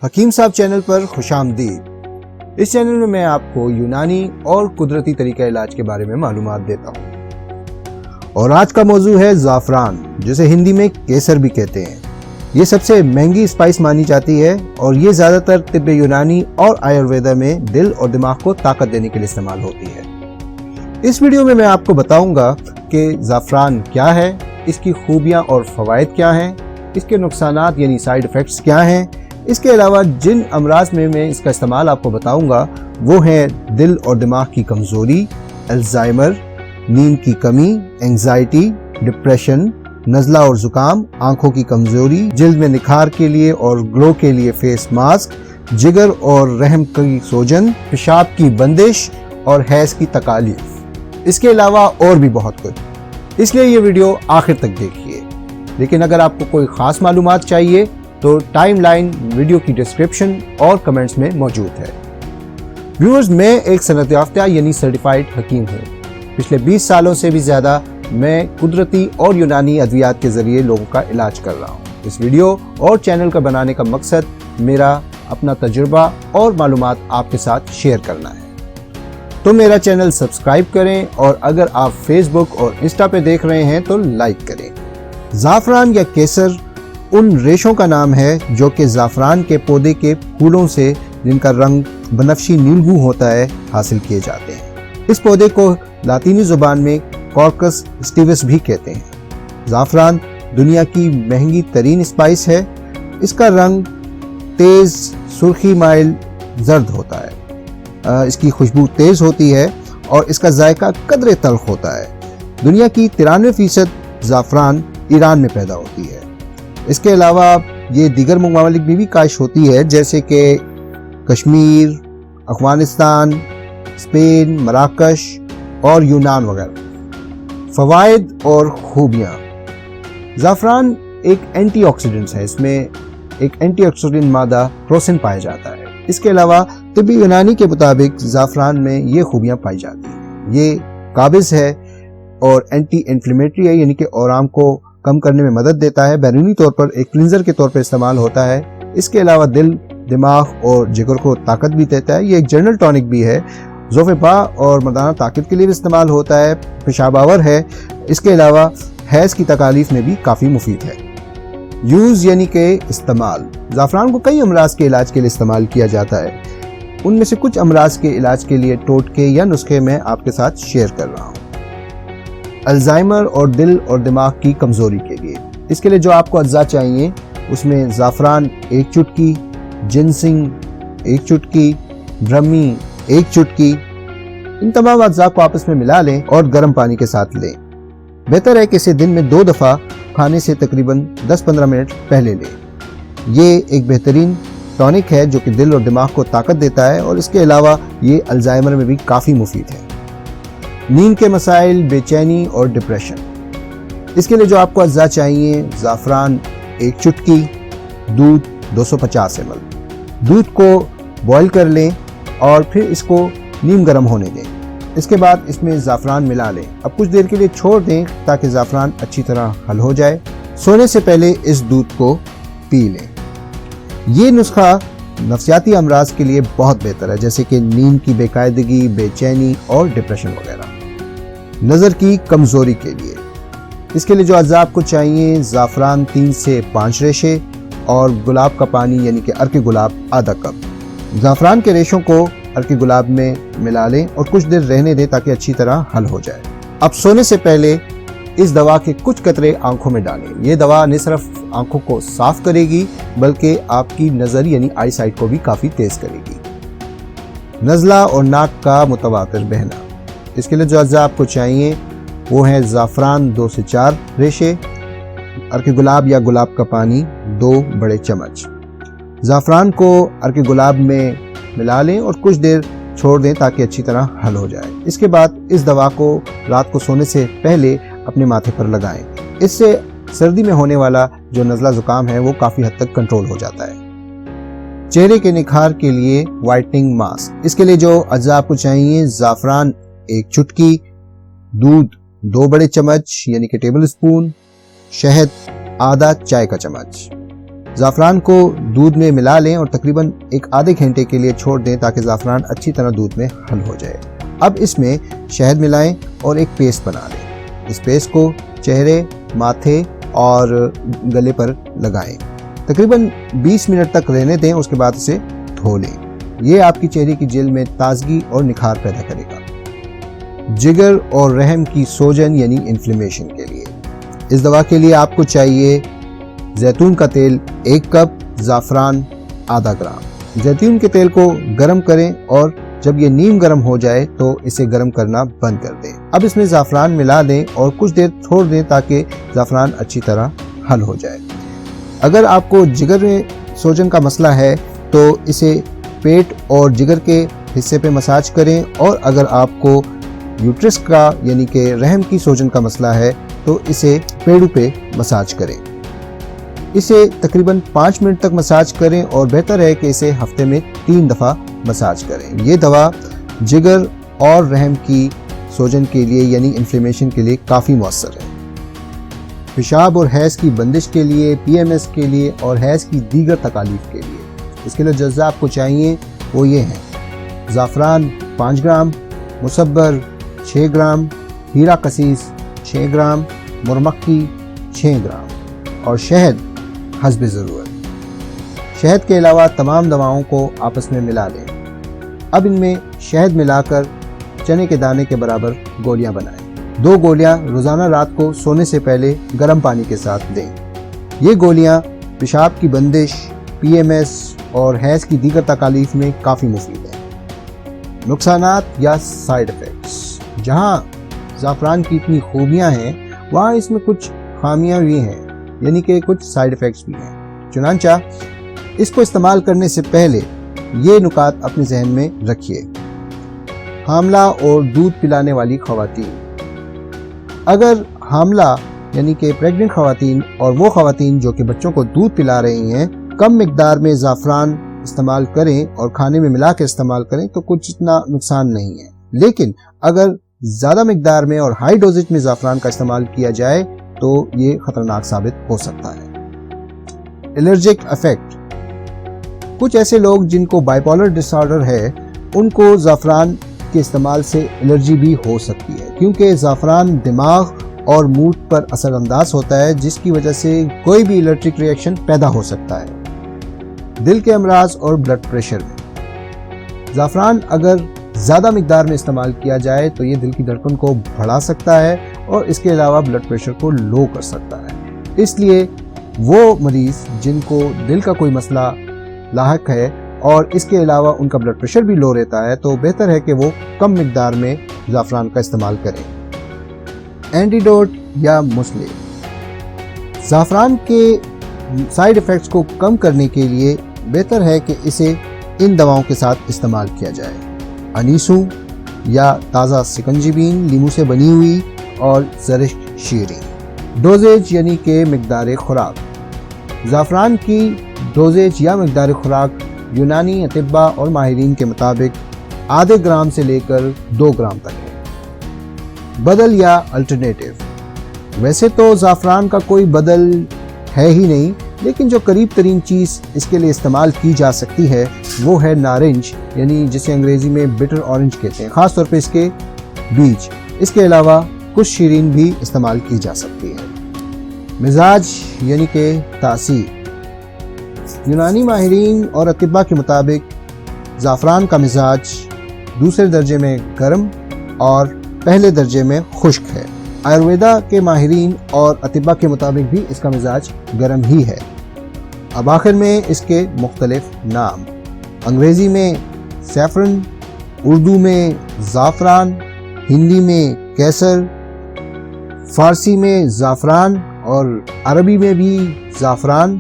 حکیم صاحب چینل پر خوش آمدید۔ اس چینل میں آپ کو یونانی اور قدرتی طریقہ علاج کے بارے میں معلومات دیتا ہوں، اور آج کا موضوع ہے زعفران، جسے ہندی میں کیسر بھی کہتے ہیں۔ یہ سب سے مہنگی اسپائس مانی جاتی ہے اور یہ زیادہ تر طب یونانی اور آیورویدا میں دل اور دماغ کو طاقت دینے کے لیے استعمال ہوتی ہے۔ اس ویڈیو میں آپ کو بتاؤں گا کہ زعفران کیا ہے، اس کی خوبیاں اور فوائد کیا ہیں، اس کے نقصانات یعنی سائیڈ ایفیکٹس کیا ہیں۔ اس کے علاوہ جن امراض میں اس کا استعمال آپ کو بتاؤں گا وہ ہیں دل اور دماغ کی کمزوری، الزائمر، نیند کی کمی، اینگزائٹی، ڈپریشن، نزلہ اور زکام، آنکھوں کی کمزوری، جلد میں نکھار کے لیے اور گلو کے لیے فیس ماسک، جگر اور رحم کی سوجن، پیشاب کی بندش اور حیض کی تکالیف۔ اس کے علاوہ اور بھی بہت کچھ، اس لیے یہ ویڈیو آخر تک دیکھیے۔ لیکن اگر آپ کو کوئی خاص معلومات چاہیے تو ٹائم لائن ویڈیو کی ڈسکرپشن اور کمنٹس میں موجود ہے۔ ویورز، میں ایک صنعت یافتہ یعنی سرٹیفائیڈ حکیم ہوں۔ پچھلے 20 سالوں سے بھی زیادہ میں قدرتی اور یونانی ادویات کے ذریعے لوگوں کا علاج کر رہا ہوں۔ اس ویڈیو اور چینل کا بنانے کا مقصد میرا اپنا تجربہ اور معلومات آپ کے ساتھ شیئر کرنا ہے۔ تو میرا چینل سبسکرائب کریں، اور اگر آپ فیس بک اور انسٹا پہ دیکھ رہے ہیں تو لائک کریں۔ زعفران یا کیسر ان ریشوں کا نام ہے جو کہ زعفران کے پودے کے پھولوں سے، جن کا رنگ بنفشی نیلگوں ہوتا ہے، حاصل کیے جاتے ہیں۔ اس پودے کو لاطینی زبان میں کورکس اسٹیوس بھی کہتے ہیں۔ زعفران دنیا کی مہنگی ترین اسپائس ہے۔ اس کا رنگ تیز سرخی مائل زرد ہوتا ہے، اس کی خوشبو تیز ہوتی ہے اور اس کا ذائقہ قدرے تلخ ہوتا ہے۔ دنیا کی 93% زعفران ایران میں پیدا ہوتی ہے۔ اس کے علاوہ یہ دیگر ممالک میں بھی کاشت ہوتی ہے، جیسے کہ کشمیر، افغانستان، اسپین، مراکش اور یونان وغیرہ۔ فوائد اور خوبیاں۔ زعفران ایک اینٹی آکسیڈنٹ ہے، اس میں ایک اینٹی آکسیڈنٹ مادہ کروسن پایا جاتا ہے۔ اس کے علاوہ طبی یونانی کے مطابق زعفران میں یہ خوبیاں پائی جاتی ہیں۔ یہ قابض ہے اور اینٹی انفلیمیٹری ہے، یعنی کہ اورام کو کم کرنے میں مدد دیتا ہے۔ بیرونی طور پر ایک کلینزر کے طور پر استعمال ہوتا ہے۔ اس کے علاوہ دل، دماغ اور جگر کو طاقت بھی دیتا ہے۔ یہ ایک جنرل ٹونک بھی ہے۔ ذوف پا اور مردانہ طاقت کے لیے بھی استعمال ہوتا ہے۔ پیشاب آور ہے۔ اس کے علاوہ حیض کی تکالیف میں بھی کافی مفید ہے۔ یوز یعنی کہ استعمال۔ زعفران کو کئی امراض کے علاج کے لیے استعمال کیا جاتا ہے۔ ان میں سے کچھ امراض کے علاج کے لیے ٹوٹکے یا نسخے میں آپ کے ساتھ شیئر کر رہا ہوں۔ الزائمر اور دل اور دماغ کی کمزوری کے لیے، اس کے لیے جو آپ کو اجزاء چاہیے اس میں زعفران 1 چٹکی، جنسنگ 1 چٹکی، برہمی 1 چٹکی۔ ان تمام اجزاء کو آپس میں ملا لیں اور گرم پانی کے ساتھ لیں۔ بہتر ہے کہ اسے دن میں 2 دفعہ کھانے سے تقریباً 10-15 منٹ پہلے لیں۔ یہ ایک بہترین ٹونک ہے جو کہ دل اور دماغ کو طاقت دیتا ہے، اور اس کے علاوہ یہ الزائمر میں بھی کافی مفید ہے۔ نیند کے مسائل، بے چینی اور ڈپریشن، اس کے لیے جو آپ کو اجزاء چاہیے: زعفران 1 چٹکی، دودھ 250 ml۔ دودھ کو بوائل کر لیں اور پھر اس کو نیم گرم ہونے دیں۔ اس کے بعد اس میں زعفران ملا لیں۔ اب کچھ دیر کے لیے چھوڑ دیں تاکہ زعفران اچھی طرح حل ہو جائے۔ سونے سے پہلے اس دودھ کو پی لیں۔ یہ نسخہ نفسیاتی امراض کے لیے بہت بہتر ہے، جیسے کہ نیند کی بے قاعدگی، بے چینی اور ڈپریشن وغیرہ۔ نظر کی کمزوری کے لیے، اس کے لیے جو اجزاء آپ کو چاہیے: زعفران 3 سے 5 ریشے اور گلاب کا پانی یعنی کہ عرق گلاب آدھا کپ۔ زعفران کے ریشوں کو عرق گلاب میں ملا لیں اور کچھ دیر رہنے دیں تاکہ اچھی طرح حل ہو جائے۔ اب سونے سے پہلے اس دوا کے کچھ قطرے آنکھوں میں ڈالیں۔ یہ دوا نہ صرف آنکھوں کو صاف کرے گی بلکہ آپ کی نظر یعنی آئی سائٹ کو بھی کافی تیز کرے گی۔ نزلہ اور ناک کا متواتر بہنا، اس کے لیے جو اجزاء آپ کو چاہیے وہ ہیں: زعفران 2 سے 4 ریشے، عرق گلاب یا گلاب کا پانی 2 بڑے چمچ۔ زعفران کو عرق گلاب میں ملا لیں اور کچھ دیر چھوڑ دیں تاکہ اچھی طرح حل ہو جائے۔ اس کے بعد اس دوا کو رات کو سونے سے پہلے اپنے ماتھے پر لگائیں۔ اس سے سردی میں ہونے والا جو نزلہ زکام ہے وہ کافی حد تک کنٹرول ہو جاتا ہے۔ چہرے کے نکھار کے لیے وائٹننگ ماسک، اس کے لیے جو اجزاء آپ کو چاہیے: زعفران 1 چٹکی، دودھ 2 بڑے چمچ یعنی کہ ٹیبل اسپون، شہد آدھا چائے کا چمچ۔ زعفران کو دودھ میں ملا لیں اور تقریباً ایک آدھے گھنٹے کے لیے چھوڑ دیں تاکہ زعفران اچھی طرح دودھ میں حل ہو جائے۔ اب اس میں شہد ملائیں اور ایک پیسٹ بنا لیں۔ اس پیسٹ کو چہرے، ماتھے اور گلے پر لگائیں۔ تقریباً 20 منٹ تک رہنے دیں، اس کے بعد اسے دھو لیں۔ یہ آپ کی چہرے کی جلد میں تازگی اور نکھار پیدا کرے گا۔ جگر اور رحم کی سوجن یعنی انفلیمیشن کے لیے اس دوا کے لیے آپ کو چاہیے زیتون کا تیل 1 کپ، زعفران آدھا گرام۔ زیتون کے تیل کو گرم کریں اور جب یہ نیم گرم ہو جائے تو اسے گرم کرنا بند کر دیں۔ اب اس میں زعفران ملا دیں اور کچھ دیر چھوڑ دیں تاکہ زعفران اچھی طرح حل ہو جائے۔ اگر آپ کو جگر میں سوجن کا مسئلہ ہے تو اسے پیٹ اور جگر کے حصے پہ مساج کریں، اور اگر آپ کو یوٹرس کا یعنی کہ رحم کی سوجن کا مسئلہ ہے تو اسے پیڑوں پہ مساج کریں۔ اسے تقریباً 5 منٹ تک مساج کریں اور بہتر ہے کہ اسے ہفتے میں 3 دفعہ مساج کریں۔ یہ دوا جگر اور رحم کی سوجن کے لیے یعنی انفلیمیشن کے لیے کافی مؤثر ہے۔ پیشاب اور حیض کی بندش کے لیے، PMS کے لیے اور حیض کی دیگر تکالیف کے لیے اس کے لیے اجزاء آپ کو چاہیے وہ یہ ہیں: زعفران 5 گرام، مصبر 6 گرام، ہیرا کسیس 6 گرام، مرمکی 6 گرام اور شہد حسب ضرورت۔ شہد کے علاوہ تمام دواؤں کو آپس میں ملا لیں۔ اب ان میں شہد ملا کر چنے کے دانے کے برابر گولیاں بنائیں۔ 2 گولیاں روزانہ رات کو سونے سے پہلے گرم پانی کے ساتھ دیں۔ یہ گولیاں پیشاب کی بندش، PMS اور حیض کی دیگر تکالیف میں کافی مفید ہیں۔ نقصانات یا سائیڈ ایفیکٹس: جہاں زعفران کی اتنی خوبیاں ہیں وہاں اس میں کچھ خامیاں بھی ہیں، یعنی کہ کچھ سائیڈ ایفیکٹس بھی ہیں۔ چنانچہ اس کو استعمال کرنے سے پہلے یہ نکات اپنے ذہن میں رکھیے۔ حاملہ اور دودھ پلانے والی خواتین: اگر حاملہ یعنی کہ پریگننٹ خواتین اور وہ خواتین جو کہ بچوں کو دودھ پلا رہی ہیں کم مقدار میں زعفران استعمال کریں اور کھانے میں ملا کے استعمال کریں تو کچھ اتنا نقصان نہیں ہے، لیکن اگر زیادہ مقدار میں اور ہائی ڈوزیج میں زعفران کا استعمال کیا جائے تو یہ خطرناک ثابت ہو سکتا ہے۔ الرجک افیکٹ: کچھ ایسے لوگ جن کو بائیپولر ڈس آرڈر ہے ان کو زعفران کے استعمال سے الرجی بھی ہو سکتی ہے، کیونکہ زعفران دماغ اور موڈ پر اثر انداز ہوتا ہے، جس کی وجہ سے کوئی بھی الرجک ری ایکشن پیدا ہو سکتا ہے۔ دل کے امراض اور بلڈ پریشر میں زعفران اگر زیادہ مقدار میں استعمال کیا جائے تو یہ دل کی دھڑکن کو بڑھا سکتا ہے اور اس کے علاوہ بلڈ پریشر کو لو کر سکتا ہے۔ اس لیے وہ مریض جن کو دل کا کوئی مسئلہ لاحق ہے اور اس کے علاوہ ان کا بلڈ پریشر بھی لو رہتا ہے تو بہتر ہے کہ وہ کم مقدار میں زعفران کا استعمال کریں۔ اینٹیڈوٹ یا مسلے: زعفران کے سائیڈ ایفیکٹس کو کم کرنے کے لیے بہتر ہے کہ اسے ان دواؤں کے ساتھ استعمال کیا جائے: انیسوں یا تازہ سکنجبین لیموں سے بنی ہوئی اور زرشک شیریں۔ ڈوزیج یعنی کہ مقدار خوراک: زعفران کی ڈوزیج یا مقدار خوراک یونانی اطباء اور ماہرین کے مطابق آدھے گرام سے لے کر 2 گرام تک ہے۔ بدل یا الٹرنیٹیو: ویسے تو زعفران کا کوئی بدل ہے ہی نہیں، لیکن جو قریب ترین چیز اس کے لیے استعمال کی جا سکتی ہے وہ ہے نارنج، یعنی جسے انگریزی میں بٹر اورنج کہتے ہیں، خاص طور پہ اس کے بیج۔ اس کے علاوہ کچھ شیرین بھی استعمال کی جا سکتی ہے۔ مزاج یعنی کہ تاثیر: یونانی ماہرین اور اطباء کے مطابق زعفران کا مزاج دوسرے درجے میں گرم اور پہلے درجے میں خشک ہے۔ آیورویدا کے ماہرین اور اطباء کے مطابق بھی اس کا مزاج گرم ہی ہے۔ اب آخر میں اس کے مختلف نام: انگریزی میں سیفرن، اردو میں زعفران، ہندی میں کیسر، فارسی میں زعفران اور عربی میں بھی زعفران،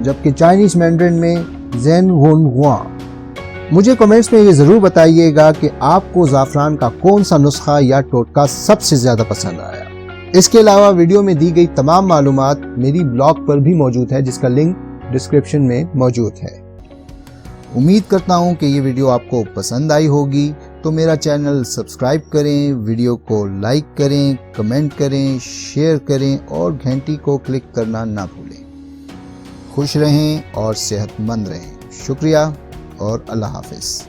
جبکہ چائنیز مینڈرن میں زین ہون ہوا۔ مجھے کمنٹس میں یہ ضرور بتائیے گا کہ آپ کو زعفران کا کون سا نسخہ یا ٹوٹکا سب سے زیادہ پسند آیا۔ اس کے علاوہ ویڈیو میں دی گئی تمام معلومات میری بلاگ پر بھی موجود ہے، جس کا لنک ڈسکرپشن میں موجود ہے۔ امید کرتا ہوں کہ یہ ویڈیو آپ کو پسند آئی ہوگی، تو میرا چینل سبسکرائب کریں، ویڈیو کو لائک کریں، کمنٹ کریں، شیئر کریں اور گھنٹی کو کلک کرنا نہ بھولیں۔ خوش رہیں اور صحت مند رہیں۔ شکریہ اور اللہ حافظ۔